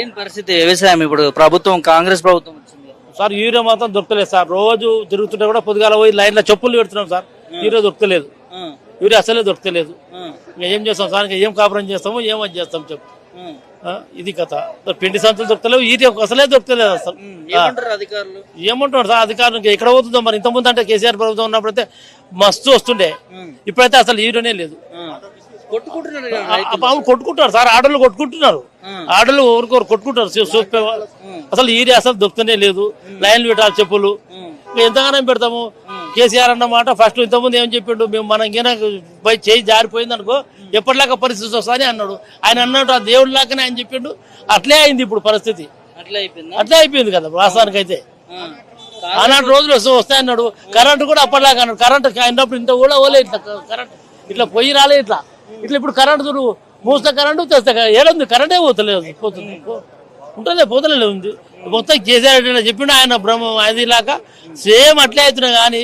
ఏం పరిస్థితి వ్యవసాయం ఇప్పుడు ప్రభుత్వం కాంగ్రెస్ ప్రభుత్వం వచ్చింది సార్ యూరియా మాత్రం దొరకలేదు సార్. రోజు తిరుగుతుంటే కూడా పొద్దుగాల పోయి లైన్లో చెప్పులు పెడుతున్నాం సార్. యూరియా దొరకలేదు, యూరియా అసలే దొరకలేదు. ఇంకా ఏం చేస్తాం సార్, ఇంకా ఏం కాపురం చేస్తాము, ఏమని చేస్తాం చెప్పు. ఇది కథ. పిండి సంచులు దొరకలేవు, యూరియా అసలే దొరకలేదు అసలు. అధికారులు ఏమంటారు సార్ అధికారులు, ఇంకా ఎక్కడ పోతుందో మరి. ఇంతకుముందు అంటే కేసీఆర్ ప్రభుత్వం ఉన్నప్పుడైతే మస్తు వస్తుండే, ఇప్పుడైతే అసలు యూరియానే లేదు. కొట్టుకుంటారు సార్, ఆడలు కొట్టుకుంటున్నారు, ఆడలు ఊరుకోరు కొట్టుకుంటారు. చూస్తే అసలు యూరియా అసలు దొరుకుతూనే లేదు. లైన్లు పెట్టాలి చెప్పులు, ఎంతగానో పెడతాము. కేసీఆర్ అన్నమాట ఫస్ట్ ఇంతకుముందు ఏం చెప్పిండు, మేము మనకైనా పోయి చేయి జారిపోయింది అనుకో ఎప్పటిలాగా పరిస్థితి వస్తుంది అన్నాడు. ఆయన అన్నాడు ఆ దేవుడి లాగానే ఆయన చెప్పిండు. అట్లే అయింది ఇప్పుడు పరిస్థితి, అట్లే అయిపోయింది కదా వాస్తవానికి అయితే. ఆనాటి రోజులు వస్తాయన్నాడు. కరెంటు కూడా అప్పటిలాగా అన్నాడు. కరెంటు అయినప్పుడు ఇంత కూడా పోలే, ఇట్లా కరెంట్ ఇట్లా పొయ్యి రాలే, ఇట్లా ఇప్పుడు కరెంటు మూస్తే కరెంటు తెస్తే ఏడుంది, కరెంటే పోతలేదు, పోతుంది ఉంటుందే పోతలే ఉంది. మొత్తం కేసీఆర్ చెప్పిండు ఆయన బ్రహ్మ అదిలాగా సేమ్ అట్లే అవుతున్నాయి కానీ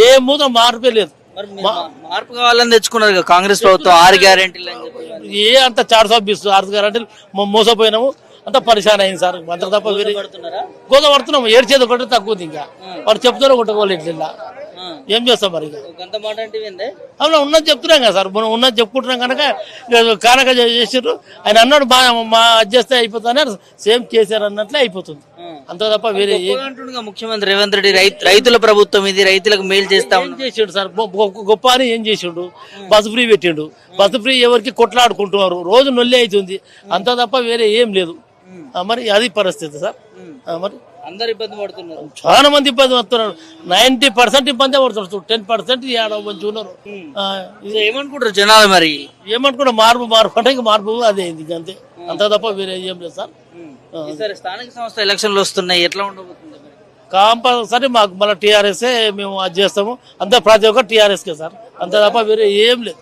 ఏ మూత మార్పే లేదు. మార్పు కావాలని తెచ్చుకున్నారు కాంగ్రెస్ ప్రభుత్వం 6 గ్యారెంటీలు అని చెప్పి. ఏ అంత 420 గ్యారెంటీలు మోసపోయినాము, అంత పరిశాన్ అయింది సార్. అంత తప్ప వేరే గోద పడుతున్నాము. ఏడ్చేది ఒకటి తక్కువ, ఇంకా వాడు చెప్తారు ఒకటి ఇట్లా ఏం చేస్తాం మరి. అవునా ఉన్నది చెప్తున్నాం కదా సార్, మనం ఉన్నది చెప్పుకుంటున్నాం కనుక కానక చేసారు. ఆయన అన్నాడు మా చేస్తే అయిపోతుంది, సేమ్ కేసీఆర్ అన్నట్లే అయిపోతుంది, అంత తప్ప వేరే. ముఖ్యమంత్రి రేవంత్ రెడ్డి రైతుల ప్రభుత్వం ఇది, రైతులకు మేలు చేస్తా చేసిండు సార్. గొప్ప అని ఏం చేసిండు, బస్సు ఫ్రీ పెట్టిండు. బస్సు ఫ్రీ ఎవరికి కొట్లాడుకుంటున్నారు, రోజు నొల్లి అవుతుంది, అంత తప్ప వేరే ఏం లేదు. మరి అది పరిస్థితి సార్. మరి అందరు ఇబ్బంది పడుతున్నారు, చాలా మంది ఇబ్బంది పడుతున్నారు. 90% ఇబ్బంది పడుతున్నారు, 10% మంచిగా ఉన్నారు. ఏమనుకుంటారు జనాలు మరి, ఏమనుకుంటారు మార్పు అంటే మార్పు అదే అంతే, అంత తప్ప వేరే ఏం లేదు సార్. స్థానిక సంస్థ ఎలక్షన్లు వస్తున్నాయి, ఎట్లా ఉండబోతుంది? కంపల్సరీ మాకు మళ్ళీ టీఆర్ఎస్ మేము అది చేస్తాము. అంత ప్రతి ఒక్క టీఆర్ఎస్కే సార్, అంత తప్ప వేరే ఏం లేదు.